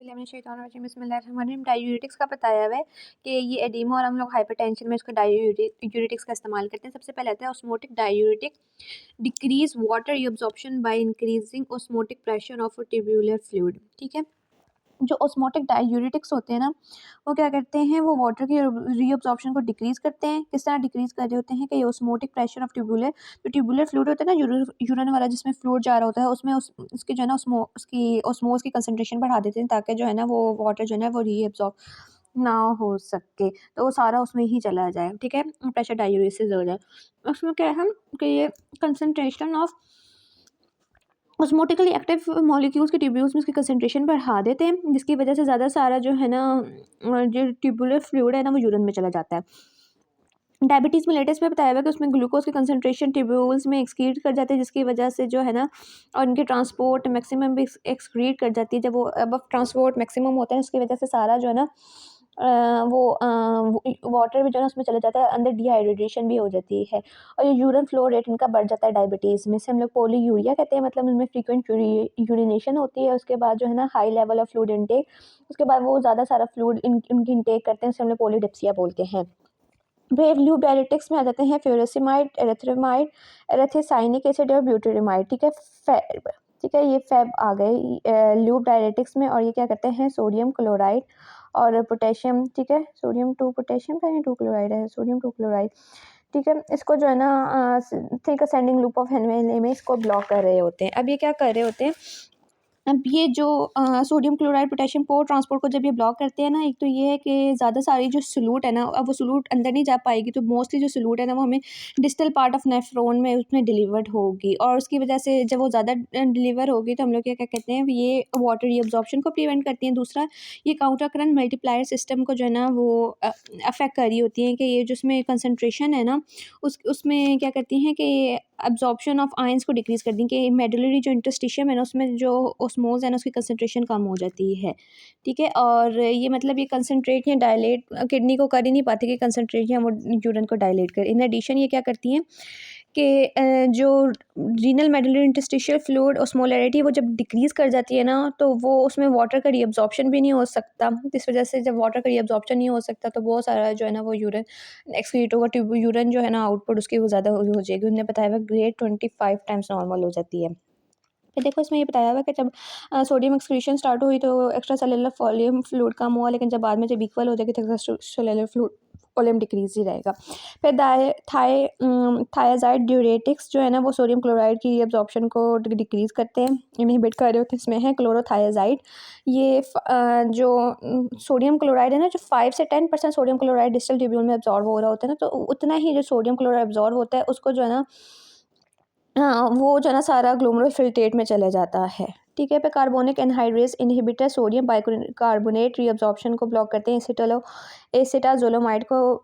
बिस्मिल्लाहिर्रहमानिर्रहीम। डायूरेटिक्स का बताया हुआ है कि ये एडीमा और हम लोग हाइपरटेंशन में इसको डायूरेटिक्स का इस्तेमाल करते हैं। सबसे पहले आता है osmotic diuretic, decrease water reabsorption by increasing osmotic pressure of tubular fluid. ठीक है, जो ऑस्मोटिक डायूरेटिक्स होते हैं ना, वो क्या करते हैं, वो वाटर की रीअब्जॉर्प्शन को डिक्रीज करते हैं। किस तरह डिक्रीज कर रहे होते हैं कि ये ऑस्मोटिक प्रेशर ऑफ ट्यूबुलर, जो ट्यूबुलर फ्लूइड होता है ना, यूरिन वाला जिसमें फ्लूइड जा रहा होता है, उसमें उसकी जो है ना उसकी ऑस्मोस की कंसंट्रेशन बढ़ा देते हैं, ताकि जो है ना वो वाटर जो है ना वो रीअब्जॉर्ब ना हो सके, तो वो सारा उसमें ही चला जाए। ठीक है, प्रेशर डायूरेसिस हो जाए। उसमें क्या है कि ये concentration of osmotically active molecules के ट्यूब्यूल्स में उसकी कंसंट्रेशन बढ़ा देते हैं, जिसकी वजह से ज़्यादा सारा जो है ना जो ट्यूबुलर फ्लूइड है ना वो यूरिन में चला जाता है। डायबिटीज़ में लेटेस्ट में बताया हुआ है कि उसमें ग्लूकोज की कंसंट्रेशन ट्यूब्यूल्स में एक्सक्रीट कर जाते हैं, जिसकी वजह से जो है ना, और उनकी ट्रांसपोर्ट मैक्सिमम भी एक्सक्रीट कर जाती है। जब वो अब ट्रांसपोर्ट मैक्सिमम होता है, उसकी वजह से सारा जो है ना वो वाटर भी जो है ना उसमें चले जाता है, अंदर डिहाइड्रेशन भी हो जाती है, और ये यूरिन फ्लो रेट इनका बढ़ जाता है। डायबिटीज़ में से हम लोग पोलीयूरिया कहते हैं, मतलब उनमें फ्रीक्वेंट यूरिनेशन होती है। उसके बाद जो है ना high level of fluid intake, उसके बाद वो ज़्यादा सारा फ्लूइड उनकी इनटेक करते हैं, उसे हम लोग पोलीडिप्सिया बोलते हैं। फिर लूप डायरेटिक्स में आ जाते हैं फ्यूरासिमाइड, एरिथ्रोमाइड, एरिथ्रोसाइनिक एसिड और ब्यूटामाइड। ठीक है, फैब। ठीक है, ये फैब आ गए लूप डायरेटिक्स में, और ये क्या करते हैं, सोडियम क्लोराइड और पोटेशियम। ठीक है, सोडियम टू पोटेशियम का, टू क्लोराइड है, सोडियम टू क्लोराइड। ठीक है, इसको जो है ना thick ascending loop of Henry में इसको ब्लॉक कर रहे होते हैं। अब ये क्या कर रहे होते हैं, अब ये जो सोडियम क्लोराइड पोटेशियम को ट्रांसपोर्ट को जब ये ब्लॉक करते हैं ना, एक तो ये है कि ज़्यादा सारी जो सॉल्यूट है ना, अब वो सॉल्यूट अंदर नहीं जा पाएगी, तो मोस्टली जो सॉल्यूट है ना वो हमें डिस्टल पार्ट ऑफ नेफ्रॉन में उसमें डिलीवर्ड होगी, और उसकी वजह से जब वो ज़्यादा डिलीवर होगी तो हम लोग क्या क्या कहते हैं, ये वाटर रीअब्जॉर्प्शन को प्रिवेंट करती हैं। दूसरा, ये काउंटर करंट मल्टीप्लायर सिस्टम को जो है ना वो अफेक्ट कर रही होती है, कि ये जो उसमें कंसनट्रेशन है ना उसमें क्या करती हैं कि एब्जॉर्प्शन ऑफ आयंस को डिक्रीज़ कर दी, कि मेडुलरी जो इंटरस्टिशियम है ना, उसमें जो ऑस्मोस है ना उसकी कंसंट्रेशन कम हो जाती है। ठीक है, और ये मतलब ये कंसंट्रेट या डायलेट किडनी को कर ही नहीं पाती कि कंसंट्रेट या वो यूरिन को डायलेट करे। इन एडिशन ये क्या करती हैं कि जो renal medullary interstitial fluid osmolarity वो जब डिक्रीज़ कर जाती है ना, तो वो उसमें वाटर का रीअब्जॉर्प्शन भी नहीं हो सकता। इस वजह से जब वाटर का रीअब्जॉर्प्शन नहीं हो सकता, तो बहुत सारा जो है ना वो यूरिन एक्सक्रीट होगा, यूरिन जो है ना आउटपुट उसकी वो ज़्यादा हो जाएगी। उन्होंने बताया हुआ ग्रेड 25 टाइम्स नॉर्मल हो जाती है। फिर देखो इसमें ये बताया हुआ है कि जब सोडियम एक्सक्रीशन स्टार्ट हुई तो एक्स्ट्रा सेलुलर वॉल्यूम फ्लूइड कम हुआ, लेकिन जब बाद में जब इक्वल हो जाएगी तो extracellular fluid volume decrease ही रहेगा। फिर थायाजाइड ड्यूरेटिक्स जो है ना वो सोडियम क्लोराइड की एब्जॉर्प्शन को डिक्रीज करते हैं, इनहिबिट कर रहे होते हैं। इसमें है क्लोरोथायाजाइड। ये जो सोडियम क्लोराइड है ना, जो 5 से 10% सोडियम क्लोराइड डिस्टल ट्यूब्यूल में एब्जॉर्ब हो रहा होता है ना, तो उतना ही जो सोडियम क्लोराइड एब्जॉर्ब होता है उसको जो है ना वो जो है ना सारा ग्लोमेरुलर फिल्ट्रेट में चला जाता है। ठीक है, पे carbonic anhydrase inhibitor sodium bicarbonate reabsorption को ब्लॉक करते हैं। एसिटाजोलोमाइड को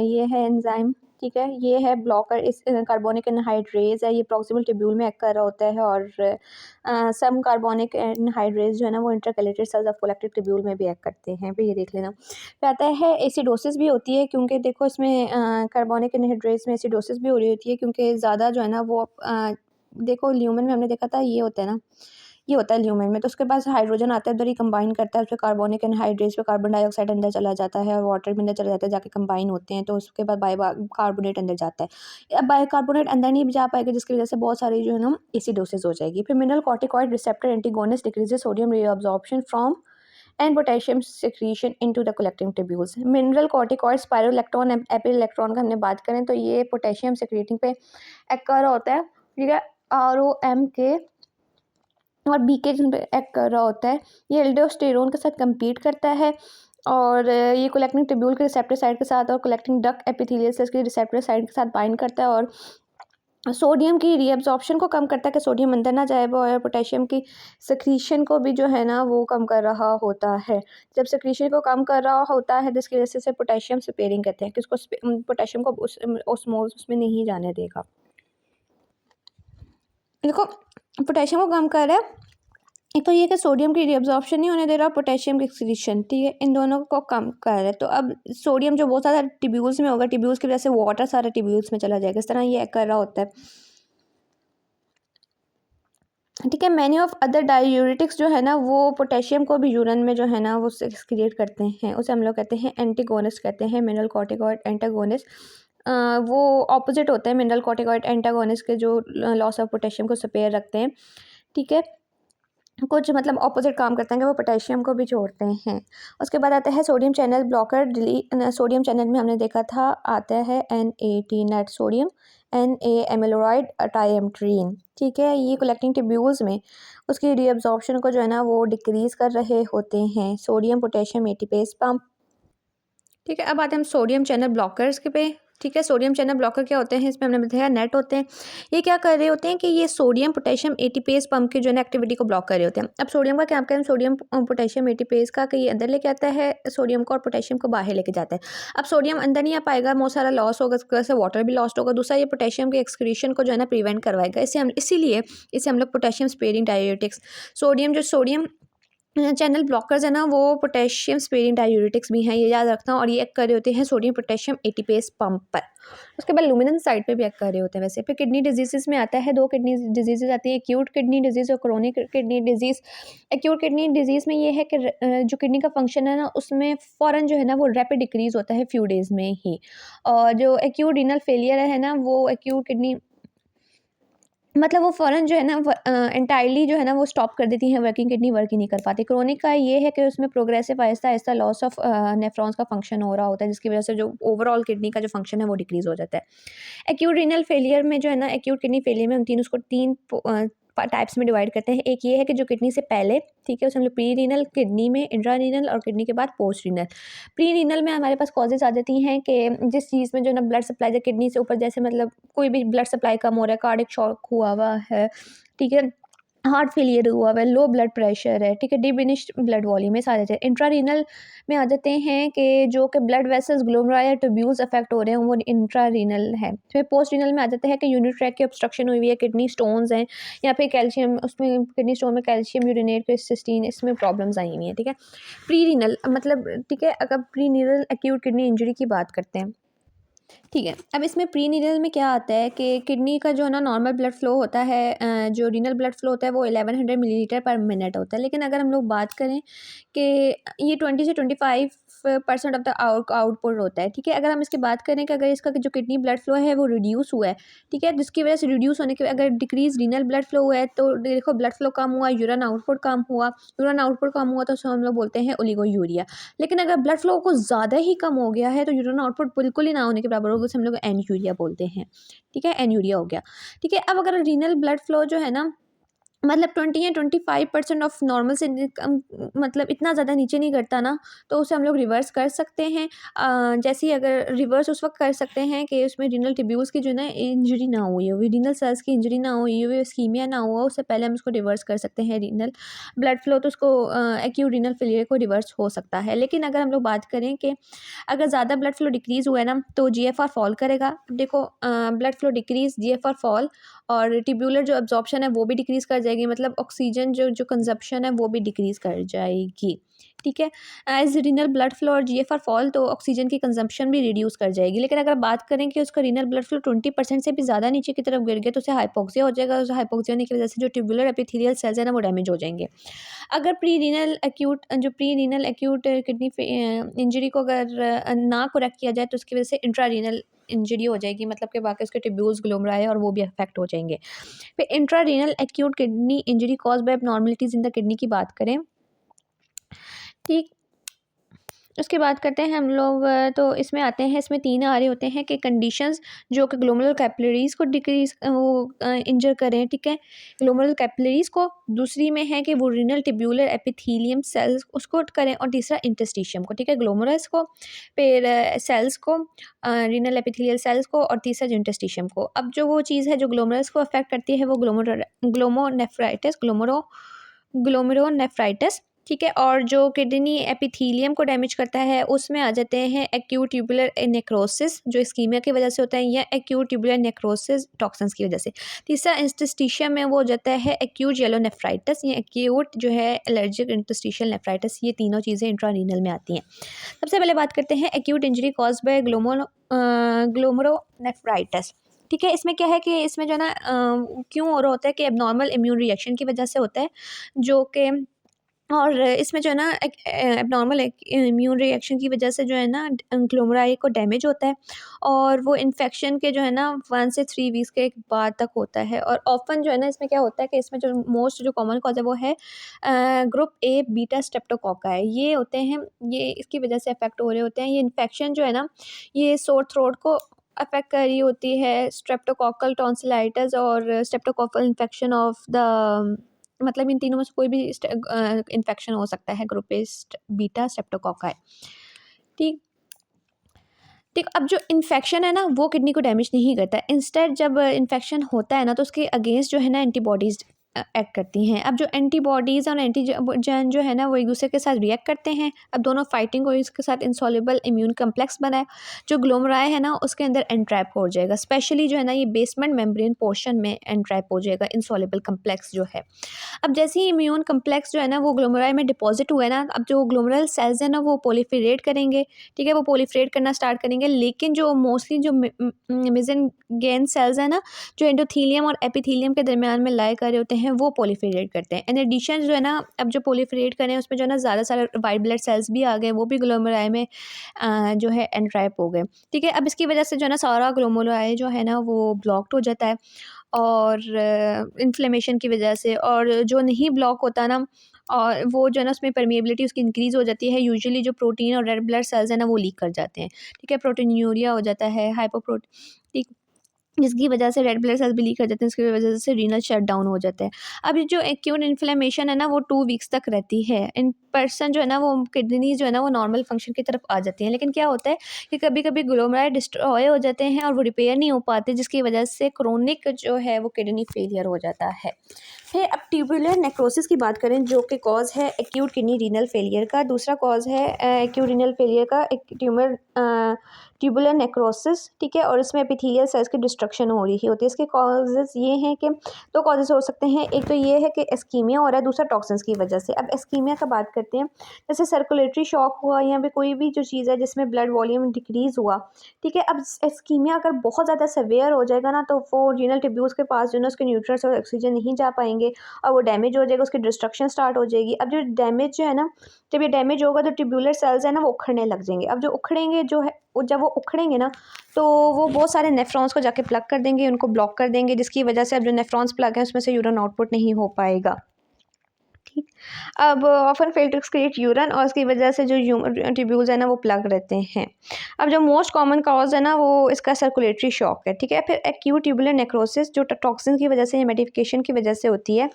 ये है एंजाइम। ठीक है, ये है ब्लॉकर, इस कार्बोनिक एनहाइड्रेस है, ये प्रॉक्सिमल ट्यूब्यूल में एक्ट कर रहा होता है, और सम कार्बोनिक एनहाइड्रेस जो है ना वो intercalated cells of collective tubule में भी एक्ट करते हैं। फिर ये देख लेना। फिर आता है एसिडोसिस भी होती है, क्योंकि देखो इसमें कार्बोनिक एनहाइड्रेस में एसिडोसिस भी हो रही होती है, क्योंकि ज़्यादा जो है ना वो देखो ल्यूमेन में हमने देखा था, ये होता है ना, ये होता है ल्यूमेन में, तो उसके पास हाइड्रोजन आता है, उधर ही कंबाइन करता है, उसमें कार्बोनिक एनहाइड्रेस पे कार्बन डाइऑक्साइड अंदर चला जाता है, और वाटर भी अंदर चला जाता है, जाके कंबाइन होते हैं, तो उसके बाद कार्बोनेट अंदर जाता है। अब बाइकार्बोनेट अंदर नहीं जा पाएगा, जिसकी वजह से बहुत सारी जो है ना एसिडोसिस हो जाएगी। फिर mineralocorticoid receptor antagonist decreases sodium reabsorption from and potassium secretion into the collecting tubules। Mineralocorticoid spironolactone eplerenone का हमने बात करें तो ये पोटेशियम सिक्रेटिंग पे एक्ट कर रहा होता है। ठीक है, ROM के और बी के जिन पे एक्ट कर रहा होता है। ये एल्डोस्टेरोन के साथ compete करता है, और ये कलेक्टिंग ट्यूब्यूल के रिसेप्टर साइड के साथ और कलेक्टिंग डक्ट एपिथेलियल सेल्स के रिसेप्टर साइड के साथ बाइंड करता है, और सोडियम की रीअब्जॉर्प्शन को कम करता है कि सोडियम अंदर ना जाए वो, और पोटेशियम की सिक्रीशन को भी जो है ना वो कम कर रहा होता है। जब सिक्रीशन को कम कर रहा होता है, जिसकी वजह से पोटेशियम स्पेयरिंग कहते हैं, कि उसको पोटेशियम को ऑस्मोस उसमें नहीं जाने देगा। देखो, पोटेशियम को कम कर रहा है, एक तो ये कि सोडियम की रीअब्जॉर्प्शन नहीं होने दे रहा, और पोटेशियम की एक्सक्रीशन। ठीक है, इन दोनों को कम कर रहा है। तो अब सोडियम जो बहुत सारा ट्यूब्यूल्स में होगा, ट्यूब्यूल्स की वजह से वाटर सारे ट्यूब्यूल्स में चला जाएगा, इस तरह ये कर रहा होता है। ठीक है। मैनी ऑफ अदर डायूरेटिक्स जो है ना वो पोटेशियम को भी यूरिन में जो है ना वो एक्सक्रीट करते हैं, उसे हम लोग कहते हैं एंटीगोनिस्ट कहते हैं, मिनरल कॉर्टिकॉइड एंटागोनिस्ट। वो ऑपोजिट होते हैं मिनरल कॉर्टिकॉइड एंटागोनिस्ट के, जो लॉस ऑफ पोटेशियम को स्पेयर रखते हैं। ठीक है, कुछ मतलब ऑपोजिट काम करते हैं कि वो पोटेशियम को भी जोड़ते हैं। उसके बाद आता है sodium channel blocker. Sodium channel में हमने देखा था आता है NAT नेट सोडियम, Na एमिलोराइड टाइएमट्रीन। ठीक है, ये कलेक्टिंग ट्यूब्यूल्स में उसकी रीअब्जॉर्प्शन को जो है ना वो डिक्रीज़ कर रहे होते हैं। Sodium potassium ATPase pump. ठीक है, अब आते हैं हम सोडियम चैनल ब्लॉकर्स के पे। ठीक है, सोडियम चैनल ब्लॉकर क्या होते हैं, इसमें हमने बताया नेट होते हैं। ये क्या कर रहे होते हैं कि ये सोडियम पोटेशियम एटीपेज पंप की जो है ना एक्टिविटी को ब्लॉक कर रहे होते हैं। अब सोडियम का क्या करें, सोडियम पोटेशियम एटीपेज का कि ये अंदर लेके आता है सोडियम को और पोटेशियम को बाहर लेके जाता है। अब सोडियम अंदर नहीं आ पाएगा, बहुत सारा लॉस होगा, इसकी वजह से वाटर भी लॉस्ट होगा। दूसरा, ये पोटेशियम के एक्सक्रीशन को जो है ना प्रिवेंट करवाएगा। इसीलिए इसे हम लोग potassium sparing diuretics, sodium channel blockers है ना वो पोटेशियम स्पेयरिंग डायूरेटिक्स भी हैं, ये याद रखना। और ये एक्ट कर रहे होते हैं सोडियम पोटेशियम एटीपेज पंप पर। उसके बाद लुमिनेंस साइड पे भी एक्ट कर रहे होते हैं। वैसे फिर किडनी डिजीज़ में आता है, दो किडनी डिजीज़ आती है, एक्यूट किडनी डिजीज़ और chronic kidney disease. Acute kidney disease में ये है कि जो किडनी का फंक्शन है ना उसमें फ़ौरन जो है ना वो रैपिड डिक्रीज़ होता है फ्यू डेज़ में ही। और जो एक्यूट रीनल फेलियर है ना वो एक्यूट किडनी मतलब वो फ़ौरन जो है ना एंटायरली जो है ना वो स्टॉप कर देती है वर्किंग, किडनी वर्क ही नहीं कर पाती। क्रोनिक का ये है कि उसमें प्रोग्रेसिव आहिस्ता-आहिस्ता लॉस ऑफ नेफ्रॉन्स का फंक्शन हो रहा होता है, जिसकी वजह से जो ओवरऑल किडनी का जो फंक्शन है वो डिक्रीज़ हो जाता है। एक्यूट रीनल फेलियर में जो है ना एक्यूट किडनी फेलियर में हम तीन टाइप्स में डिवाइड करते हैं। एक ये है कि जो किडनी से पहले, ठीक है, उसे हम लोग प्री रीनल, किडनी में इंट्रा रीनल और किडनी के बाद पोस्ट रीनल। प्री रीनल में हमारे पास कॉजेज़ आ जाती हैं कि जिस चीज़ में जो है ना ब्लड सप्लाई किडनी से ऊपर, जैसे मतलब कोई भी ब्लड सप्लाई कम हो रहा है, कार्डियक शॉक हुआ है, ठीक है, हार्ट फेलियर हुआ हुआ है, लो ब्लड प्रेशर है, ठीक है, डिमिनिश्ड ब्लड वॉल्यूम, ये सारे थे। इंट्रारीनल में आ जाते हैं कि जो कि ब्लड वेसल्स, ग्लोमेरुलाई या ट्यूब्यूल्स अफेक्ट हो रहे हैं, वो इंट्रारीनल है। फिर पोस्ट रीनल में आ जाते हैं कि यूरिनरी ट्रैक की ऑब्स्ट्रक्शन हुई हुई है, किडनी स्टोन्स हैं, या फिर कैल्शियम, उसमें किडनी स्टोन में कैल्शियम यूरिनेट के सिस्टीन, इसमें प्रॉब्लम्स आई हुई हैं। ठीक है, प्री रीनल मतलब, ठीक है, अगर pre renal acute kidney injury की बात करते हैं। ठीक है, अब इसमें प्री रीनल में क्या आता है कि किडनी का जो है ना नॉर्मल ब्लड फ्लो होता है, जो रीनल ब्लड फ्लो होता है वो 1100 मिलीलीटर पर मिनट होता है। लेकिन अगर हम लोग बात करें कि ये 20 से 25% ऑफ द आउटपुट होता है। ठीक है, अगर हम इसकी बात करें कि अगर इसका जो किडनी ब्लड फ्लो है वो रिड्यूस हुआ है, ठीक है, जिसकी वजह से रिड्यूस होने के, अगर डिक्रीज रीनल ब्लड फ्लो हुआ है तो देखो ब्लड फ्लो कम हुआ, यूरिन आउटपुट कम हुआ, यूरिन आउटपुट कम हुआ तो उसे हम लोग बोलते हैं ओलिगोयूरिया। लेकिन अगर ब्लड फ्लो कुछ ज़्यादा ही कम हो गया है तो यूरिन आउटपुट बिल्कुल ही ना होने के बराबर होगा, उसे हम लोग एनयूरिया बोलते हैं। ठीक है, एनयूरिया हो गया। ठीक है, अब अगर रीनल ब्लड फ्लो जो है ना मतलब 20 या 25% ऑफ नॉर्मल से कम, मतलब इतना ज़्यादा नीचे नहीं गिरता ना, तो उसे हम लोग रिवर्स कर सकते हैं। जैसे ही अगर रिवर्स उस वक्त कर सकते हैं कि उसमें रीनल ट्यूब्यूल्स की जो है ना इंजरी ना हुई हो, रीनल सेल्स की इंजरी ना हुई हो, इस्कीमिया ना हुआ, उससे पहले हम उसको रिवर्स कर सकते हैं रीनल ब्लड फ्लो, तो उसको एक्यूट रीनल फेलियर को रिवर्स हो सकता है। लेकिन अगर हम लोग बात करें कि अगर ज़्यादा ब्लड फ्लो डिक्रीज़ हुआ है ना तो GFR फॉल करेगा। अब देखो blood flow decrease, GFR fall, और ट्यूब्यूलर जो अब्जॉर्प्शन है वो भी डिक्रीज़ कर जाएगी, मतलब ऑक्सीजन जो जो कंजप्शन है वो भी डिक्रीज़ कर जाएगी। ठीक है, एज रीनल ब्लड फ्लो और GFR फॉल तो ऑक्सीजन की कंजप्शन भी रिड्यूस कर जाएगी। लेकिन अगर बात करें कि उसका रीनल ब्लड फ्लो 20% से भी ज़्यादा नीचे की तरफ गिर गया तो उसे हाइपोक्सिया हो जाएगा। उसे हाइपोक्सिया होने की वजह से जो ट्यूबुलर एपिथेलियल सेल्स है ना वो डैमेज हो जाएंगे। अगर pre renal acute kidney injury को अगर ना करेक्ट किया जाए तो उसकी वजह से इंट्रा रीनल इंजरी हो जाएगी, मतलब कि बाकी उसके ट्यूब्यूल्स ग्लोमेरुलाई और वो भी अफेक्ट हो जाएंगे। फिर intra renal acute kidney injury cause by abnormalities in the kidney की बात करें। ठीक, उसके बाद करते हैं हम लोग, तो इसमें आते हैं, इसमें 3 आ रहे होते हैं कि कंडीशंस जो कि ग्लोमेरुलर कैपिलरीज़ को डिक्रीज इंजर करें। ठीक है, ग्लोमेरुलर कैपिलरीज़ को, दूसरी में है कि वो रीनल ट्यूब्यूलर एपिथेलियम सेल्स उसको करें, और तीसरा इंटरस्टिशियम को। ठीक है, ग्लोमेरुलस को, फिर सेल्स को, रीनल एपिथेलियल सेल्स को, और तीसरा जो इंटरस्टिशियम को। अब जो वो चीज़ है जो ग्लोमेरुलस को अफेक्ट करती है वो ग्लोमेरोनेफ्राइटिस। ठीक है, और जो किडनी एपिथेलियम को डैमेज करता है उसमें आ जाते हैं एक्यूट ट्यूबुलर नेक्रोसिस जो इस्कीमिया की वजह से होता है, या एक्यूट ट्यूबुलर नेक्रोसिस टॉक्सिन्स की वजह से। तीसरा इंटरस्टिशियम में वो हो जाता है एक्यूट येलो नेफ्राइटिस या एक्यूट जो है एलर्जिक इंटरस्टिशियल नेफ्राइटिस। ये तीनों चीज़ें इंट्रारीनल में आती हैं। सबसे पहले बात करते हैं एक्यूट इंजरी कॉज बाय ग्लोमेरोनेफ्राइटिस। ठीक है। इसमें क्या है कि इसमें जो है ना क्यों हो रहा होता है कि एबनॉर्मल इम्यून रिएक्शन की वजह से होता है, जो कि और इसमें जो है ना एक एबनॉर्मल एक इम्यून रिएक्शन की वजह से जो है ना ग्लोमेरुलाई को डैमेज होता है, और वो इन्फेक्शन के जो है ना 1 से 3 वीक्स के बाद तक होता है। और ऑफ़न जो है ना इसमें क्या होता है कि इसमें जो मोस्ट जो कॉमन कॉज़ है वो है ग्रुप ए बीटा स्ट्रेप्टोकोकाई। ये होते हैं, ये इसकी वजह से अफेक्ट हो रहे होते हैं। ये इन्फेक्शन जो है ना ये सोर थ्रोट को अफेक्ट कर रही होती है, स्ट्रेप्टोकोकल टॉन्सिलाइटिस और स्ट्रेप्टोकोकल इन्फेक्शन ऑफ द, मतलब इन तीनों में से कोई भी इन्फेक्शन हो सकता है ग्रुप ए बीटा स्ट्रेप्टोकोकाई। ठीक ठीक। अब जो इन्फेक्शन है ना वो किडनी को डैमेज नहीं करता है। इंस्टेड जब इन्फेक्शन होता है ना तो उसके अगेंस्ट जो है ना एंटीबॉडीज़ एक्ट करती हैं। अब जो एंटीबॉडीज़ और एंटीजन जो है ना वो एक दूसरे के साथ रिएक्ट करते हैं। अब दोनों फाइटिंग और इसके साथ इंसॉल्युबल इम्यून कम्प्लेक्स बना है जो ग्लोमेरुलाई है ना उसके अंदर एंट्रैप हो जाएगा। स्पेशली जो है ना ये बेसमेंट मेम्ब्रेन पोर्शन में एंट्रैप हो जाएगा इंसॉल्युबल कम्प्लेक्स जो है। अब जैसे ही इम्यून कम्प्लेक्स जो है ना वो ग्लोमेरुलाई में डिपॉजिट हुआ है ना, अब जो ग्लोमेरुलर सेल्स हैं ना वो प्रोलिफरेट करेंगे। ठीक है, वो प्रोलिफरेट करना स्टार्ट करेंगे, लेकिन जो मोस्टली जो मेसेंगियन सेल्स हैं ना जो एंडोथेलियम और एपिथेलियम के दरमियान में लाई कर रहे होते हैं वो प्रोलिफरेट करते हैं। इन एडिशन जो है ना अब जो प्रोलिफरेट करें उसमें जो है ना ज़्यादा सारे वाइट ब्लड सेल्स भी आ गए, वो भी ग्लोमेरुलाई में जो है एंट्रैप हो गए। ठीक है, अब इसकी वजह से जो है ना सारा ग्लोमेरुलाई जो है ना वो ब्लॉक्ड हो जाता है, और इन्फ्लेमेशन की वजह से, और जो नहीं ब्लॉक होता ना और वो जो है ना उसमें परमिएबिलिटी उसकी इंक्रीज़ हो जाती है। यूजुअली जो प्रोटीन और रेड ब्लड सेल्स हैं ना वो लीक कर जाते हैं। ठीक है, प्रोटीनूरिया हो जाता है, ठीक, जिसकी वजह से रेड ब्लड सेल्स भी लीक कर जाते हैं, इसकी वजह से रीनल शट डाउन हो जाता है। अब ये जो एक्यूट इन्फ्लेमेशन है ना वो 2 वीक्स तक रहती है। इन पर्सन जो है ना वो किडनी जो है ना वो नॉर्मल फंक्शन की तरफ आ जाती हैं, लेकिन क्या होता है कि कभी कभी ग्लोमेरुलाई डिस्ट्रॉय हो जाते हैं और वो रिपेयर नहीं हो पाते, जिसकी वजह से क्रोनिक जो है वो किडनी फेलियर हो जाता है। फिर अब ट्यूबुलर नेक्रोसिस की बात करें जो कि कॉज है एक्यूट किडनी रीनल फेलियर का। दूसरा कॉज है एक्यूट रीनल फेलियर का एक ट्यूबुलर नेक्रोसिस। ठीक है, और इसमें एपिथेलियल सेल्स की डिस्ट्रक्शन हो रही होती है। इसके कॉजेज़ ये हैं कि 2 कॉजेज़ हो सकते हैं। एक तो ये है कि इस्कीमिया हो रहा है, दूसरा टॉक्सिन्स की वजह से। अब इस्कीमिया का बात करते हैं, जैसे सर्कुलेटरी शॉक हुआ या फिर कोई भी जो चीज़ है जिसमें ब्लड वॉल्यूम डिक्रीज़ हुआ। ठीक है, अब इस्कीमिया अगर बहुत ज़्यादा सेवियर हो जाएगा ना तो वो रीनल ट्यूब्यूल्स के पास जो है ना उसके न्यूट्रिएंट्स और ऑक्सीजन नहीं जा पाएंगे और वो डैमेज हो जाएगा, उसकी डिस्ट्रक्शन स्टार्ट हो जाएगी। अब जो डैमेज जो है ना, जब ये डैमेज होगा तो ट्यूबुलर सेल्स है ना वो उखड़ने लग जाएंगे। अब जो उखड़ेंगे जो है जब वो उखड़ेंगे ना तो वो बहुत सारे नेफ्रॉन्स को जाके प्लग कर देंगे, उनको ब्लॉक कर देंगे, जिसकी वजह से अब जो नेफ्रॉन्स प्लग हैं उसमें से यूरिन आउटपुट नहीं हो पाएगा। ठीक। अब often fail to excrete urine और उसकी वजह से जो ट्यूब्यूल्स है ना वो प्लग रहते हैं। अब जो मोस्ट कॉमन कॉज है ना वो इसका सर्कुलेटरी शॉक है। ठीक है, फिर एक्यूट ट्यूबुलर नेक्रोसिस जो टॉक्सिन की वजह से या मेडिफिकेशन की वजह से होती है।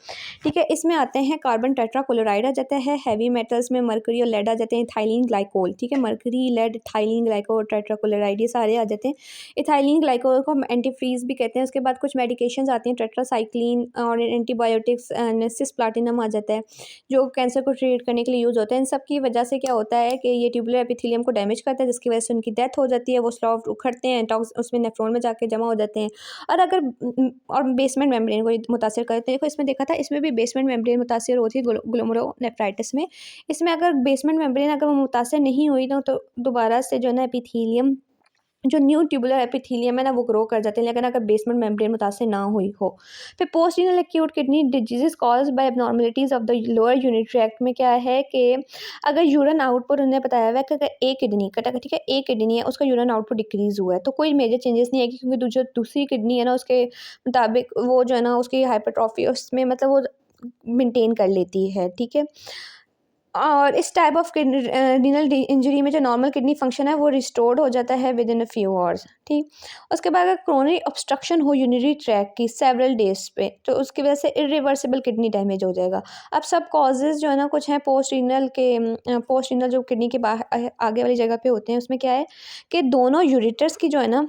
ठीक है, इसमें आते हैं कार्बन टेट्राक्लोराइड आ जाता है, हैवी मेटल्स में मरकरी और लेड आ जाते हैं, इथाइलिन ग्लाइकोल। ठीक है, mercury, lead, ethylene glycol, tetrachloride ये सारे आ जाते हैं। इथाइलिन ग्लाइकोल को हम एंटीफ्रीज भी कहते हैं। उसके बाद कुछ मेडिकेशंस आती हैं, टेट्रासाइक्लिन और एंटीबायोटिक्स, सिस्प्लाटिनम आ जाता है जो कैंसर को ट्रीट करने के लिए यूज़ होता है। इन सब की वजह से क्या होता है कि ये ट्यूबुलर एपिथेलियम को डैमेज करता है, जिसकी वजह से उनकी डेथ हो जाती है। वो स्लॉट उखड़ते हैं, टॉक्स उसमें नेफ्रॉन में जाके जमा हो जाते हैं। और अगर और बेसमेंट मेम्ब्रेन को मुतासिर करते हैं। देखो इसमें देखा था, इसमें भी बेसमेंट मेम्ब्रेन मुतासिर होती है ग्लोमेरुलोनेफ्राइटिस में। इसमें अगर बेसमेंट मेम्ब्रेन अगर वो मुतासिर नहीं हुई ना तो दोबारा से जो है ना एपिथेलियम जो न्यू ट्यूबुलर एपिथेलियम है ना वो ग्रो कर जाते हैं, लेकिन अगर बेसमेंट मेम्ब्रेन मुतासिर ना हुई हो। फिर post renal acute kidney disease caused by abnormalities of the lower urinary tract में क्या है कि अगर यूरिन आउटपुट उन्हें बताया हुआ है कि अगर एक किडनी का, ठीक है, एक किडनी है उसका यूरिन आउटपुट डिक्रीज़ हुआ है तो कोई मेजर चेंजेस नहीं है, क्योंकि जो दूसरी किडनी है ना उसके मुताबिक वो जो है ना उसकी हाइपरट्रॉफी उसमें मतलब वो मेंटेन कर लेती है। ठीक है, और इस टाइप ऑफ रीनल इंजरी में जो नॉर्मल किडनी फंक्शन है वो रिस्टोर्ड हो जाता है with in a few hours. ठीक, उसके बाद अगर क्रोनरी ऑब्स्ट्रक्शन हो यूरिनरी ट्रैक की सेवरल डेज पे तो उसकी वजह से इरिवर्सिबल किडनी डैमेज हो जाएगा। अब सब कॉजेज़ जो है ना कुछ हैं पोस्ट रीनल जो किडनी के बाहर आगे वाली जगह पे होते हैं। उसमें क्या है कि दोनों यूरेटर्स की जो है ना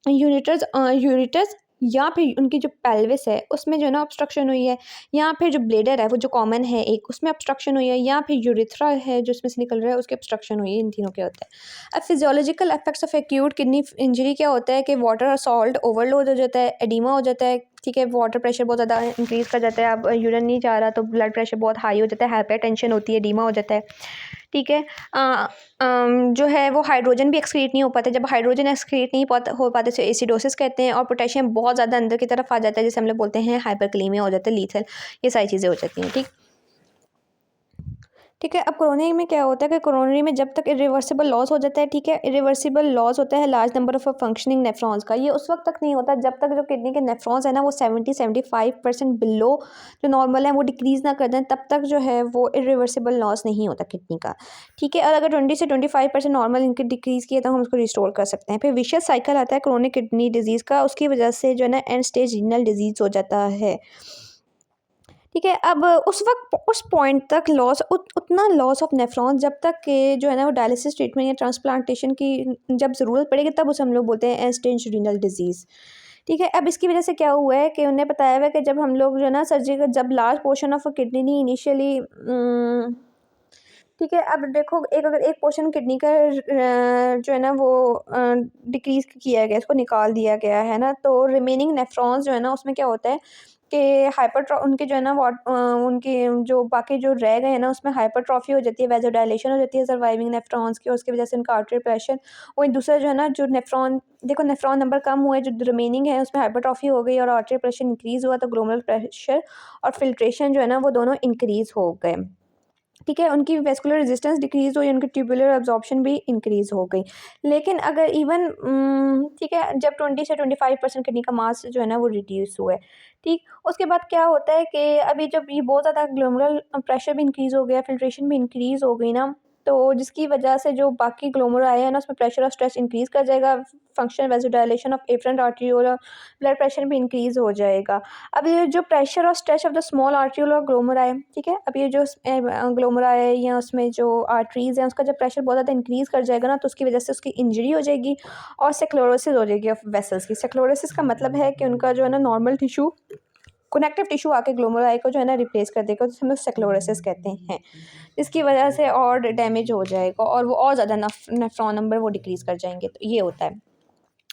यूरेटर्स या फिर उनकी जो पेल्विस है उसमें जो है ना ऑब्स्ट्रक्शन हुई है, या फिर जो ब्लेडर है वो जो कॉमन है एक उसमें ऑब्स्ट्रक्शन हुई है, या फिर यूरिथ्रा है जो उसमें से निकल रहा है उसके ऑब्स्ट्रक्शन हुई है। इन तीनों के होता है। अब physiological effects of acute kidney injury क्या होता है कि वाटर और सॉल्ट ओवरलोड हो जाता है, एडिमा हो जाता है। ठीक है, वाटर प्रेशर बहुत ज़्यादा इंक्रीज़ कर जाता है, अब यूरिन नहीं जा रहा तो ब्लड प्रेशर बहुत हाई हो जाता है, हाइपर टेंशन होती है, एडिमा हो जाता है। ठीक है। जो है वो हाइड्रोजन भी एक्सक्रीट नहीं हो पाता। जब हाइड्रोजन एक्सक्रीट नहीं हो पाते तो एसिडोसिस कहते हैं, और पोटेशियम बहुत ज़्यादा अंदर की तरफ आ जाता है, जिसे हम लोग बोलते हैं हाइपरकलीमिया हो जाता है, लीथल, ये सारी चीज़ें हो जाती हैं। ठीक है। अब कोरोनरी में क्या होता है कि कोरोनरी में जब तक इरिवर्सिबल लॉस हो जाता है, ठीक है, इरिवर्सिबल लॉस होता है large number of functioning nephrons का। ये उस वक्त तक नहीं होता जब तक जो किडनी के नेफ्रॉन्स है ना वो 70-75% बिलो जो नॉर्मल है वो डिक्रीज़ ना कर दें, तब तक जो है वो इरिवर्सिबल लॉस नहीं होता किडनी का। ठीक है। और अगर 20 से 25% नॉर्मल इनके डिक्रीज़ किया तो हम उसको रिस्टोर कर सकते हैं। फिर विशियस साइकिल आता है क्रोनिक किडनी डिजीज़ का, उसकी वजह से जो है ना एंड स्टेज रीनल डिजीज़ हो जाता है। ठीक है। अब उस वक्त उस पॉइंट तक लॉस उतना लॉस ऑफ नेफ्रॉन जब तक के जो है ना वो डायलिसिस ट्रीटमेंट या ट्रांसप्लांटेशन की जब ज़रूरत पड़ेगी तब उसे हम लोग बोलते हैं एंड स्टेज रीनल डिजीज़। ठीक है। अब इसकी वजह से क्या हुआ है कि उन्हें बताया हुआ है कि जब हम लोग जो है ना सर्जरी का जब large portion of kidney initially, ठीक है। अब देखो अगर एक पोर्शन किडनी का जो है ना वो डिक्रीज़ किया गया, इसको निकाल दिया गया है ना, तो रिमेनिंग नेफ्रॉन्स जो है ना उसमें क्या होता है कि उनके जो है ना उनके जो बाकी जो रह गए हैं ना उसमें हाइपरट्रॉफी हो जाती है, वेज़ोडाइलेशन हो जाती है सर्वाइविंग नेफ्रॉन्स की, और उसकी वजह से उनका आर्टरी प्रेशर, और दूसरा जो है ना जो नेफ्रॉन, देखो नेफ्रॉन नंबर कम हुआ है, जो रिमेनिंग है उसमें हाइपरट्रॉफी हो गई और आर्टरी प्रेशर इंक्रीज़ हुआ, तो ग्लोमेरुलर प्रेशर और फिल्ट्रेशन जो है ना वो दोनों इंक्रीज़ हो गए। ठीक है। उनकी वेस्कुलर रेजिस्टेंस डिक्रीज़ हुई, उनकी ट्यूबुलर अब्जॉर्प्शन भी इंक्रीज़ हो गई। लेकिन अगर इवन ठीक है जब 20 से 25% किडनी का मास जो है ना वो रिड्यूस हुआ है, ठीक, उसके बाद क्या होता है कि अभी जब ये बहुत ज़्यादा ग्लोमेरुलर प्रेशर भी इंक्रीज़ हो गया, फिल्ट्रेशन भी इंक्रीज़ हो गई ना, तो जिसकी वजह से जो बाकी ग्लोमेरुलाई है ना उसमें प्रेशर और स्ट्रेस इंक्रीज़ कर जाएगा, function vasodilation of afferent arteriole, blood pressure भी इंक्रीज़ हो जाएगा। अब ये जो प्रेशर और stretch of the small arteriole और ग्लोमेरुलाई, ठीक है, अब ये जो ग्लोमेरुलाई या उसमें जो आर्टरीज़ हैं उसका जब प्रेशर बहुत ज़्यादा इंक्रीज़ कर जाएगा ना, तो उसकी वजह से उसकी इंजरी हो जाएगी और सेक्लोरोसिस हो जाएगी ऑफ वेसल्स की। सेक्लोरोसिस का मतलब है कि उनका जो है ना नॉर्मल टिश्यू, कनेक्टिव टिश्यू आके ग्लोमेरुलाई को जो है ना रिप्लेस कर देगा, तो हम लोग सेक्लोरोसिस कहते हैं। इसकी वजह से और डैमेज हो जाएगा और वो और ज़्यादा नेफ्रॉन नंबर वो डिक्रीज़ कर जाएंगे, तो ये होता है।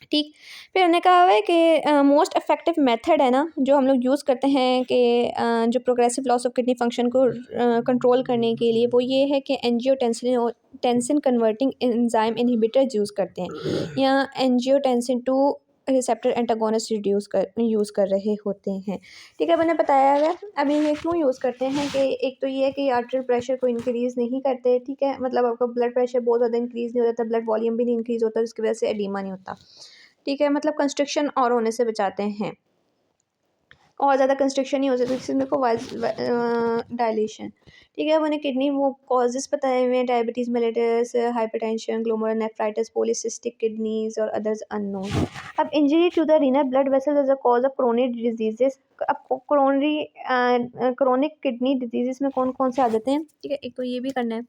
ठीक। फिर उन्होंने कहा हुआ है कि मोस्ट इफ़ेक्टिव मेथड है ना जो हम लोग यूज़ करते हैं कि जो progressive loss of kidney function को कंट्रोल करने के लिए, वो ये है कि angiotensin converting enzyme inhibitors use करते हैं, या एंजियोटेंसिन 2 रिसेप्टर एंटागोनिस्ट यूज़ कर रहे होते हैं। ठीक है। मैंने बताया है अभी ये क्यों यूज़ करते हैं कि एक तो ये है कि आर्टरी प्रेशर को इंक्रीज़ नहीं करते, ठीक है, मतलब आपका ब्लड प्रेशर बहुत ज़्यादा इंक्रीज़ नहीं होता, ब्लड वॉल्यूम भी नहीं इंक्रीज़ होता, जिसकी वजह से एडीमा नहीं होता। ठीक है, मतलब कंस्ट्रक्शन और होने से बचाते हैं, और ज़्यादा कंस्ट्रक्शन नहीं हो सकती, जिसमें को डायलेशन। ठीक है। मैंने किडनी वो कॉजेज़ बताए हुए हैं, diabetes mellitus, hypertension, glomerulonephritis, polycystic kidneys और अदर्स अननोन। अब injury to the renal blood vessels as a cause of chronic diseases. अब क्रोनिक किडनी डिजीजेस में कौन कौन से आ जाते हैं, ठीक है, एक तो ये भी करना है,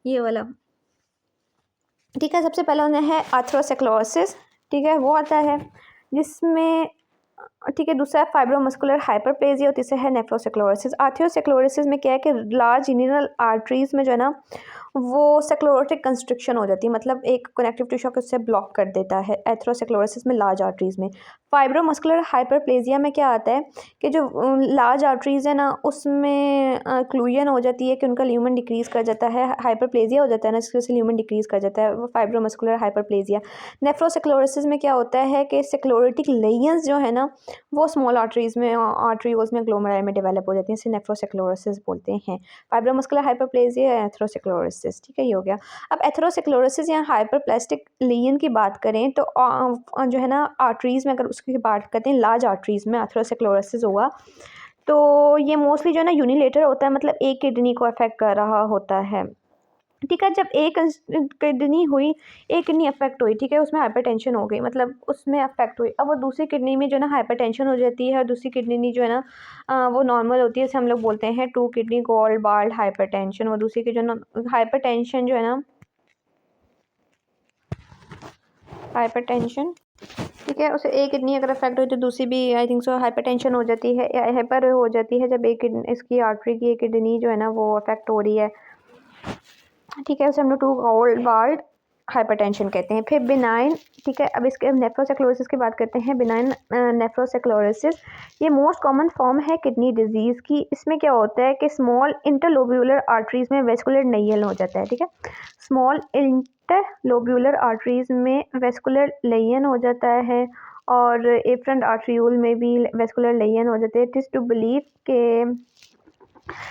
ये वाला। ठीक है। सबसे पहला होना है आर्थरोस्क्लेरोसिस, ठीक है, वो आता है जिसमें, ठीक है, दूसरा है फाइब्रोमस्कुलर हाइपरप्लेजिया और तीसरा है नेफ्रोस्क्लेरोसिस। आर्थरोस्क्लेरोसिस में क्या है कि लार्ज रीनल आर्टरीज में जो है ना वो स्क्लेरोटिक कंस्ट्रक्शन हो जाती है, मतलब एक कनेक्टिव टिश्यू को उससे ब्लॉक कर देता है एथरोस्क्लेरोसिस में, लार्ज आर्टरीज में। फाइब्रोमस्कुलर हाइपरप्लेजिया में क्या आता है कि जो लार्ज आर्टरीज है ना उसमें क्लूजन हो जाती है कि उनका ल्यूमन डिक्रीज़ कर जाता है, हाइपरप्लेजिया हो जाता है ना, इसकी वजह से ल्यूमन डिक्रीज़ कर जाता है, वो फाइब्रोमस्कुलर हाइपरप्लेजिया। नेफ्रोस्क्लेरोसिस में क्या होता है कि स्क्लेरोटिक लेयंस जो है ना वो स्मॉल आर्टरीज में, आर्टरीज में, ग्लोमेरुलाई में डेवलप हो जाती हैं, इसे नेफ्रोस्क्लेरोसिस बोलते हैं। फाइब्रोमस्कुलर हाइपरप्लेजिया, एथरोस्क्लेरोसिस, ठीक है, ये हो गया। अब एथरोस्क्लेरोसिस या हाइपरप्लास्टिक लेयन की बात करें तो जो है ना आर्टरीज में, अगर उसकी बात करते हैं लार्ज आर्टरीज में एथरोस्क्लेरोसिस हुआ तो ये मोस्टली जो है ना यूनिलेटर होता है, मतलब एक किडनी को अफेक्ट कर रहा होता है। ठीक है। जब एक किडनी हुई, एक किडनी अफेक्ट हुई, ठीक है, उसमें हाइपरटेंशन हो गई, मतलब उसमें अफेक्ट हुई, अब वो दूसरी किडनी में जो है ना हाइपरटेंशन हो जाती है और दूसरी किडनी जो है ना वो नॉर्मल होती है, इसे हम लोग बोलते हैं two kidney gold bard hypertension. वो दूसरी की जो ना हाइपरटेंशन जो है ना हाइपरटेंशन, ठीक है, उसे एक किडनी अगर अफेक्ट हुई तो दूसरी भी आई थिंक सो हाइपरटेंशन हो जाती है, हाइपर हो जाती है, जब एक इसकी आर्टरी की एक किडनी जो है ना वो अफेक्ट हो रही है, ठीक है, उसे हम लोग टू गोल्ड बार्ड हाइपरटेंशन कहते हैं। फिर बिनाइन, ठीक है, अब इसके नेफ्रोसेक्लोसिस की बात करते हैं। बिनाइन नेफ्रोसेक्लोसिस ये मोस्ट कॉमन फॉर्म है किडनी डिजीज़ की। इसमें क्या होता है कि स्मॉल इंटरलोब्यूलर आर्टरीज़ में वेस्कुलर लेयन हो जाता है, ठीक है, स्मॉल इंटरलोब्यूलर आर्टरीज़ में वेस्कुलर लेयन हो जाता है और एफरेंट आर्ट्रियोल में भी वेस्कुलर लेयन हो जाते हैं। इट इज़ टू बिलीव के,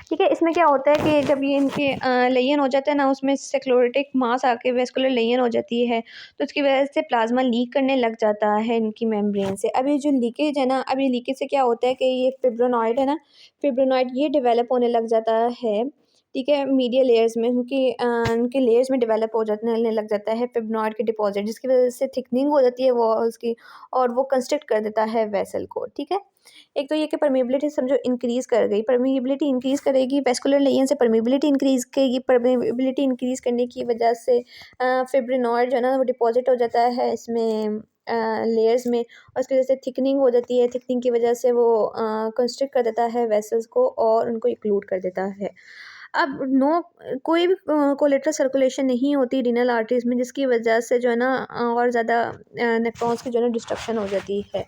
ठीक है, इसमें क्या होता है कि जब ये इनके लेयन हो जाता है ना, उसमें सेक्लोरेटिक मास आके वेस्कुलर लेयन हो जाती है, तो उसकी वजह से प्लाज्मा लीक करने लग जाता है इनकी मेम्ब्रेन से। अब ये जो लीकेज है ना, अब ये लीकेज से क्या होता है कि ये फिब्रोनॉइड है ना, फिब्रोनॉइड ये डेवलप होने लग जाता है, ठीक है, मीडियल लेयर्स में उनके लेयर्स में डेवलप हो जाने लग जाता है फिब्रोनॉइड के डिपॉजिट, जिसकी वजह से थिकनिंग हो जाती है वॉल्स की और वो कंस्ट्रिक्ट कर देता है वेसल को, ठीक है। एक तो ये कि परमेबिलिटी समझो इंक्रीज़ कर गई, परमेबिलिटी इंक्रीज़ करेगी, वेस्कुलर लेयन से परमेबिलिटी इंक्रीज़ करेगी, परमेबिलिटी इंक्रीज़ करने की वजह से फिब्रिनॉइड जो है ना वो डिपॉजिट हो जाता है इसमें लेयर्स में, और उसकी वजह से थिकनिंग हो जाती है। थिकनिंग की वजह से वो कंस्ट्रिक्ट कर देता है वेसल्स को और उनको इंक्लूड कर देता है। अब कोई भी कोलेटरल सर्कुलेशन नहीं होती रीनल आर्टरीज में, जिसकी वजह से जो है ना और ज़्यादा नेफ्रॉन्स की जो है ना डिस्ट्रक्शन हो जाती है।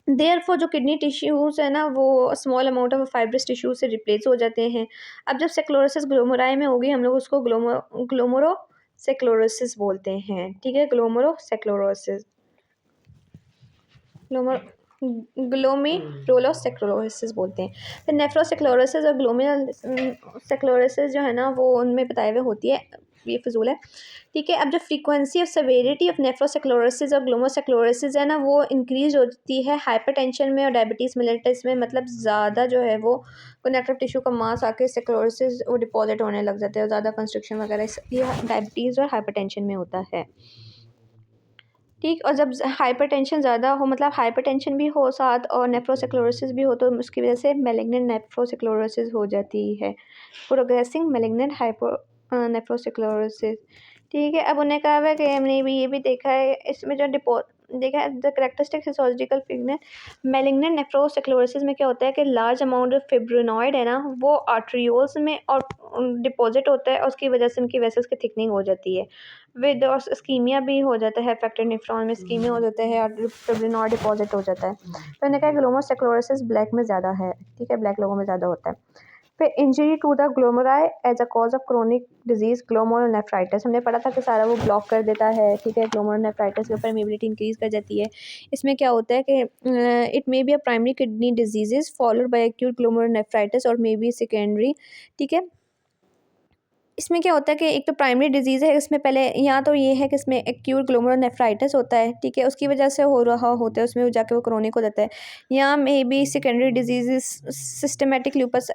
देयरफॉर जो किडनी टिश्यूज़ है ना वो small amount of fibrous tissue से रिप्लेस हो जाते हैं। अब जब सेक्लोरोसिस ग्लोमेराई में होगी, हम लोग उसको ग्लोमेरोसेक्लोरोसिस बोलते हैं, ठीक है, ग्लोमेरोसेक्लोरोसिस, ग्लोमेरुलोसेक्लोरोसिस बोलते हैं। फिर नेफ्रोसेक्लोरोसिस और ग्लोमेरुलोसेक्लोरोसिस जो है ना वो उनमें बताए हुए होती है, ये फिजूल है, ठीक है। अब जो फ्रीक्वेंसी और सेवेरिटी ऑफ नेफ्रोसेक्लोरोसिस और ग्लोमेरुलोसेक्लोरोसिस है ना वो इंक्रीज होती है हाइपरटेंशन में और डायबिटीज़ मेलिटस में, मतलब ज़्यादा जो है वो कनेक्टिव टिश्यू का मास आके सेक्लोरोसिस वो डिपॉजिट होने लग जाते हैं और ज़्यादा कंस्ट्रक्शन वगैरह, ये डायबिटीज़ और हाइपरटेंशन में होता है, ठीक। और जब हाइपरटेंशन ज़्यादा हो, मतलब हाइपरटेंशन भी हो साथ और नेफ्रोसेक्लोरोसिस भी हो, तो उसकी वजह से मैलिग्नेंट नेफ्रोसेक्लोरोसिस हो जाती है, प्रोग्रेसिंग मैलिग्नेंट हाइपो नेफ्रोसेक्लोरोसिस, ठीक है। अब उन्हें कहा हुआ है कि हमने भी ये भी देखा है इसमें जो देखा है the characteristic histological figure malignant nephrosclerosis में क्या होता है कि लार्ज अमाउंट ऑफ फिब्रिनॉइड है ना वो आर्ट्रियोल्स में और डिपॉजिट होता है और उसकी वजह से उनकी वेसल्स की थिकनिंग हो जाती है विद, और स्कीमिया भी हो जाता है, अफेक्टेड नेफ्रॉन में स्कीमिया हो जाता है और फिब्रिनॉइड डिपॉजिट हो जाता है। तो मैंने कहा ग्लोमेरुलोसेक्लोरोसिस ब्लैक में ज़्यादा है, ठीक है, ब्लैक लोगों में ज़्यादा होता है। फिर injury to the glomeruli as a cause of chronic disease glomerulonephritis, हमने पढ़ा था कि सारा वो ब्लॉक कर देता है, ठीक है, ग्लोमेरुलोनेफ्राइटिस के ऊपर इम्यूनिटी इंक्रीज कर जाती है। इसमें क्या होता है कि it may be a primary kidney diseases followed by acute glomerulonephritis और मे बी सेकेंडरी, ठीक है। इसमें क्या होता है कि एक तो प्राइमरी डिजीज़ है, इसमें पहले यहाँ तो ये है कि इसमें एक्यूट ग्लोमेरुलोनेफ्राइटिस होता है, ठीक है, उसकी वजह से हो रहा होता है, उसमें जाके वो क्रोनिक हो जाता है। यहाँ maybe secondary disease systemic lupus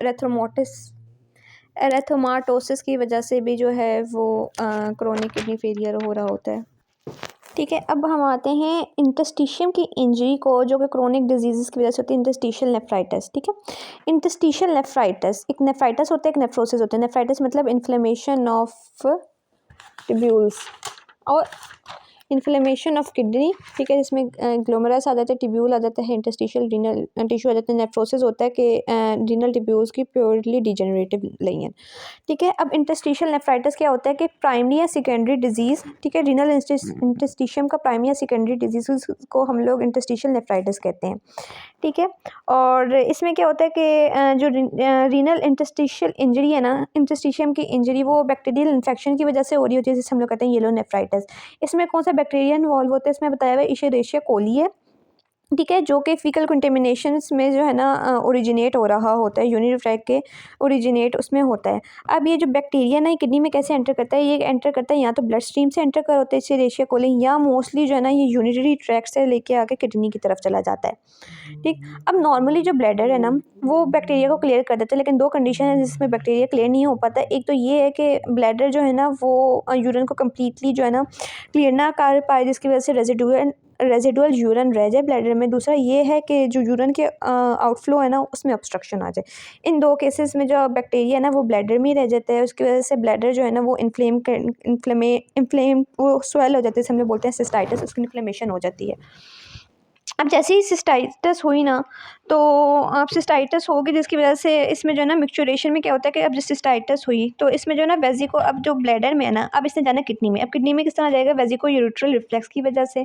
erythematosus की वजह से भी जो है वो क्रोनिक किडनी फेलियर हो रहा होता है, ठीक है। अब हम आते हैं इंटस्टिशियम की इंजरी को, जो कि क्रोनिक डिजीज़ की वजह से होती है, इंटस्टिशियल नेफ्राइटिस, ठीक है। इंटस्टिशियल नेफ्राइटिस, एक नेफ्राइटिस होता है, एक नेफ्रोसिस होता है। नेफ्राइटिस मतलब इन्फ्लेमेशन ऑफ ट्यूब्यूल्स और इन्फ्लेमेशन ऑफ किडनी, ठीक है, जिसमें ग्लोमेरुलस आ जाता है, ट्यूब्यूल आ जाता है, इंटस्टिशियल रीनल टिश्यू आ जाता है। नेफ्रोसिस होता है कि रीनल ट्यूब्यूल्स की प्योरली डिजेनरेटिव लेयन, ठीक है। अब इंटस्टिशियल नेफ्राइटिस क्या होता है कि प्राइमरी या सेकेंडरी डिजीज़, ठीक है, रीनल इंटस्टिशियम का प्राइमरी या सेकेंडरी डिजीज़ को हम लोग इंटस्टिशियल नेफ्राइटिस कहते हैं, ठीक है। और इसमें क्या होता है कि जो रीनल इंटस्टिशियल इंजरी है ना, इंटस्टिशियम की इंजरी वो बैक्टीरियल इन्फेक्शन की वजह से हो रही होती है, जिसे हम लोग कहते हैं येलो नेफ्राइटिस। इसमें कौन सा बैक्टीरिया इन्वॉल्व होता है, इसमें बताया हुआ है इशेरिशिया कोली है, ठीक है, जो कि फीकल कंटेमिनेशंस में जो है ना ओरिजिनेट हो रहा होता है, यूरिनरी ट्रैक्ट के ओरिजिनेट उसमें होता है। अब ये जो बैक्टीरिया ना किडनी में कैसे एंटर करता है, ये एंटर करता है या तो ब्लड स्ट्रीम से एंटर कर होता है इशेरिशिया कोली, या मोस्टली जो है ना ये यूरिनरी ट्रैक्ट से लेके आके किडनी की तरफ चला जाता है, ठीक। अब नॉर्मली जो ब्लैडर है ना वो बैक्टीरिया को क्लियर कर देता है, लेकिन दो कंडीशन है जिसमें बैक्टीरिया क्लियर नहीं हो पाता। एक तो ये है कि ब्लैडर जो है ना वो यूरिन को कम्प्लीटली जो है ना क्लियर ना कर पाए, जिसकी वजह से रेजिडुअल यूरिन रह जाए ब्लैडर में। दूसरा ये है कि जो यूरिन के आउटफ्लो है ना उसमें ऑब्स्ट्रक्शन आ जाए। इन दो केसेस में जो बैक्टीरिया है ना वो ब्लैडर में ही रह जाता है, उसकी वजह से ब्लैडर जो है ना वो इन्फ्लेम वो स्वेल हो जाते हैं, हम लोग बोलते हैं सिस्टाइटिस, उसकी इन्फ्लेमेशन हो जाती है। अब जैसे ही सिस्टाइटिस हुई ना, तो अब सिस्टाइटिस होगी जिसकी वजह से इसमें जो है ना मिक्सचुरेशन में क्या होता है कि अब जब सिस्टाइटिस हुई तो इसमें जो है ना वेजिको, अब जो ब्लैडर में है ना, अब इसने जाना किडनी में। अब किडनी में किस तरह जाएगा? वेजिको यूरेट्रल रिफ्लेक्स की वजह से,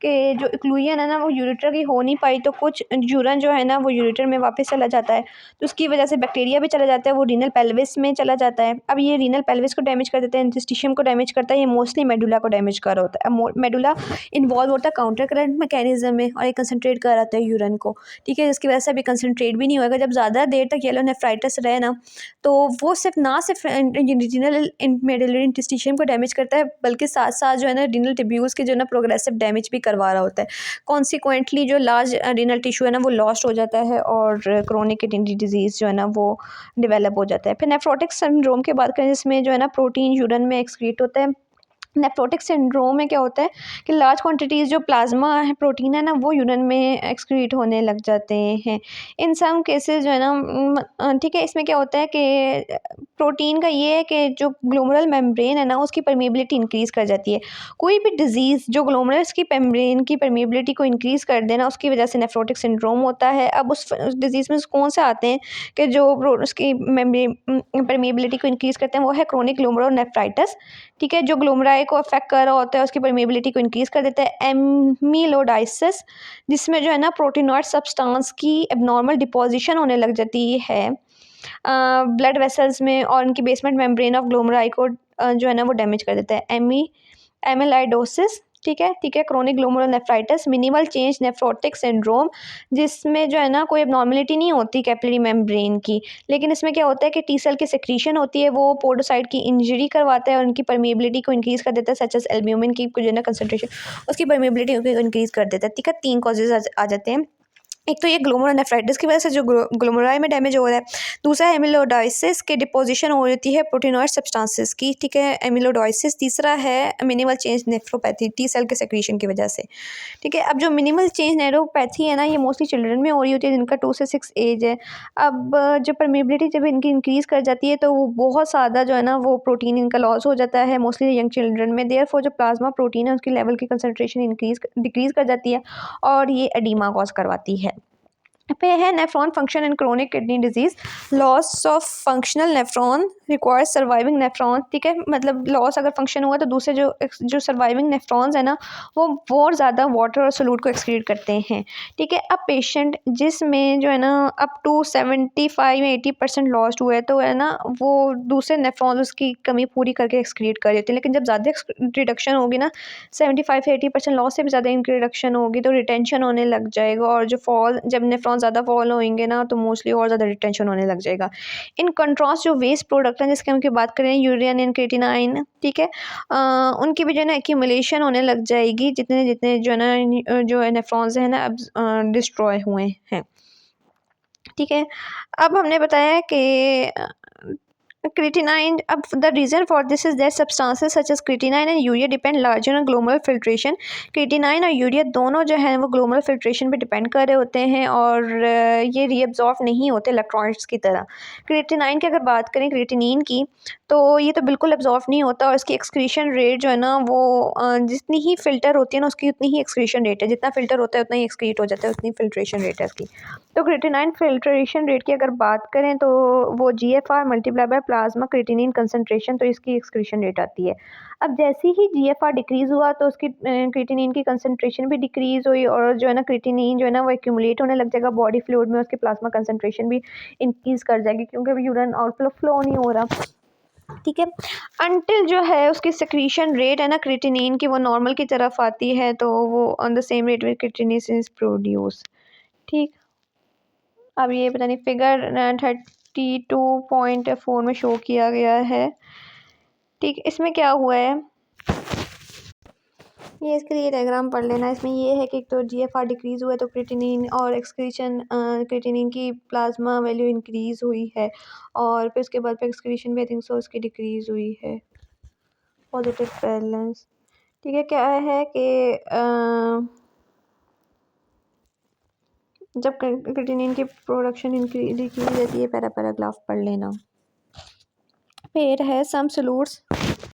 कि जो इक्लूजन है ना वो यूरेटर की हो नहीं पाई, तो कुछ यूरन जो है ना वो यूरेटर में वापस चला जाता है, तो उसकी वजह से बैक्टीरिया भी चला जाता है, वो रीनल पेल्विस में चला जाता है। अब ये रीनल पेल्विस को डैमेज कर देता है, इंटेस्टिशियम को डैमेज करता है, ये मोस्टली मेडुला को डैमेज कर रहा होता है। अब मेडुला इन्वॉल्व होता है काउंटर करंट मैकेनिज्म में, और ये कंसनट्रेट कर आता है यूरन को, ठीक है, जिसकी वजह से अभी कंसनट्रेट भी नहीं होगा। जब ज़्यादा देर तक येलोनेफ्राइटिस रहे ना, तो वो सिर्फ रीनल मेडुलरी इंटेस्टिशियम को डैमेज करता है, बल्कि साथ साथ जो है ना रीनल ट्यूब्यूल्स के जो है ना प्रोग्रेसिव डैमेज भी करवा रहा होता है। कॉन्सिक्वेंटली जो लार्ज रीनल टिश्यू है ना वो लॉस्ट हो जाता है, और क्रोनिक किडनी डिजीज़ जो है ना वो डेवलप हो जाता है। फिर नेफ्रोटिक सिंड्रोम की बात करें, जिसमें जो है ना प्रोटीन यूरिन में एक्सक्रीट होता है। नेफ्रोटिक सिंड्रोम में क्या होता है कि लार्ज क्वांटिटीज़ जो प्लाज्मा है, प्रोटीन है ना, वो यूरिन में एक्सक्रीट होने लग जाते हैं। इन सम केसेस जो है ना, ठीक है, इसमें क्या होता है कि प्रोटीन का ये है कि जो ग्लोमेरुलर मेम्ब्रेन है ना उसकी परमेबिलिटी इंक्रीज़ कर जाती है। कोई भी डिज़ीज़ जो ग्लोमेरुलस की मेम्ब्रेन की परमेबिलिटी को इंक्रीज़ कर देना, उसकी वजह से नेफ्रोटिक सिंड्रोम होता है। अब उस डिज़ीज़ में कौन से आते हैं कि जो उसकी मेम्ब्रेन परमेबिलिटी को इंक्रीज़ करते हैं, वो है क्रोनिक ग्लोमेरुलोनेफ्राइटिस, ठीक है, जो ग्लोमराई को अफेक्ट कर रहा होता है, उसकी परमेबिलिटी को इंक्रीज़ कर देता है। एमीलोडाइसिस, जिसमें जो है ना प्रोटीनॉइड सब्सटेंस की एबनॉर्मल डिपोजिशन होने लग जाती है ब्लड वेसल्स में, और उनकी बेसमेंट मेम्ब्रेन ऑफ ग्लोमराई को जो है ना वो डैमेज कर देता है। एमिलाइडोसिस, ठीक है, chronic glomerulonephritis, minimal change nephrotic syndrome, जिसमें जो है ना कोई एबनॉर्मलिटी नहीं होती कैपिलरी मेम्ब्रेन की, लेकिन इसमें क्या होता है कि टी सेल की सेक्रीशन होती है, वो पोडोसाइट की इंजरी करवाता है और उनकी परमेबिलिटी को इंक्रीज़ कर देता है, सच एज एल्ब्यूमिन की जो है ना कंसनट्रेशन, उसकी परमेबिलिटी को इंक्रीज़ कर देता है, ठीक है। 3 कॉजेज़ आ जाते हैं। एक तो ये ग्लोमेरुलोनेफ्राइटिस की वजह से जो ग्लोमेरुलाई में डैमेज हो रहा है, दूसरा एमिलोडाइसिस के डिपोजिशन हो जाती है प्रोटीनॉइड सब्सटेंसेस की, ठीक है, एमिलोडाइसिस। तीसरा है minimal change nephropathy, T cell के सेक्रीशन की वजह से, ठीक है। अब जो मिनिमल चेंज नेफ्रोपैथी है ना, ये मोस्टली चिल्ड्रन में हो रही होती है जिनका 2 से 6 एज है। अब जो परमेबिलिटी जब इनकी इंक्रीज़ कर जाती है, तो वो बहुत ज़्यादा जो है ना वो प्रोटीन इनका लॉस हो जाता है, मोस्टली यंग चिल्ड्रन में। देयरफॉर जो प्लाज्मा प्रोटीन है उसकी लेवल की कंसनट्रेशन डिक्रीज़ कर जाती है, और ये एडीमा कॉज करवाती है। पे है nephron function in chronic kidney disease, loss of functional nephron requires surviving nephron, ठीक है, मतलब लॉस अगर फंक्शन हुआ तो दूसरे जो सर्वाइविंग नेफ्रॉन्स है ना, वो बहुत ज़्यादा वाटर और सोलूट को एक्सक्रीट करते हैं, ठीक है। अब पेशेंट जिसमें जो है ना अप टू 75 या 80% लॉस्ट हुआ है, तो है ना वो दूसरे नेफ्रॉन्स उसकी कमी पूरी करके एक्सक्रीट कर देते हैं। लेकिन जब ज़्यादा रिडक्शन होगी ना, 75 से 80% लॉस से भी ज़्यादा इनकी रिडक्शन होगी, तो रिटेंशन होने लग जाएगा, और जो फॉल जब नेफ्रॉन ज़्यादा फॉल होंगे ना, तो मोस्टली और ज़्यादा रिटेंशन होने लग जाएगा। इन कंट्रास्ट जो वेस्ट प्रोडक्ट हैं जिसकी हम की बात करें, यूरिन एंड क्रेटिनाइन, ठीक है, उनकी भी जो है ना एक्यूमुलेशन होने लग जाएगी जितने जितने जो है ना जो है नेफ्रॉन्स है ना अब डिस्ट्रॉय हुए हैं, ठीक है। अब हमने बताया कि creatinine, अब the reason for this is that substances such as creatinine and urea depend largely on glomerular filtration। creatinine और यूरिया दोनों जो है वो glomerular filtration पे डिपेंड कर रहे होते हैं, और ये रीअब्जॉर्ब नहीं होते इलेक्ट्रॉनिट्स की तरह। creatinine की अगर बात करें, creatinine की, तो ये तो बिल्कुल एब्जॉर्ब नहीं होता, और इसकी एक्सक्रीशन रेट जो है ना वो जितनी ही फ़िल्टर होती है ना उसकी उतनी ही एक्सक्रीशन रेट है, जितना फ़िल्टर होता है उतना ही एक्सक्रीट हो जाता है, उतनी फ़िल्ट्रेशन रेट है इसकी। तो क्रेटिनाइन फिल्ट्रेशन रेट की अगर बात करें, तो वो GFR multiply by plasma creatinine concentration, तो इसकी एक्सक्रीशन रेट आती है। अब जैसे ही GFR डिक्रीज़ हुआ, तो उसकी क्रेटिनिन की कंसनट्रेशन भी डिक्रीज़ हुई, और जो है ना क्रेटिनिन जो है ना वो एक्यूमुलेट होने लग जाएगा बॉडी फ्लूइड में, उसकी प्लाज्मा कंसनट्रेशन भी इंक्रीज़ कर जाएगी, क्योंकि अभी यूरिन आउटफ्लो फ्लो नहीं हो रहा, ठीक है। अनटिल जो है उसकी सेक्रीशन रेट है ना क्रेटिनिन की, वो नॉर्मल की तरफ आती है, तो वो on the same rate with creatinine is produce, ठीक। अब ये पता नहीं फिगर 32.4 में शो किया गया है, ठीक। इसमें क्या हुआ है, ये इसके लिए डायग्राम पढ़ लेना। इसमें ये है कि तो GFR डिक्रीज़ हुआ है, तो क्रेटिनिन और एक्सक्रीशन क्रेटिनिन की प्लाज्मा वैल्यू इंक्रीज़ हुई है, और फिर उसके बाद फिर एक्सक्रीशन भी आई थिंक सो उसकी डिक्रीज़ हुई है, पॉजिटिव बैलेंस, ठीक है। क्या है कि जब क्रेटिनिन की प्रोडक्शन डिक्रीज रहती है, पैराग्राफ पढ़ लेना। फिर है सम सॉल्यूट्स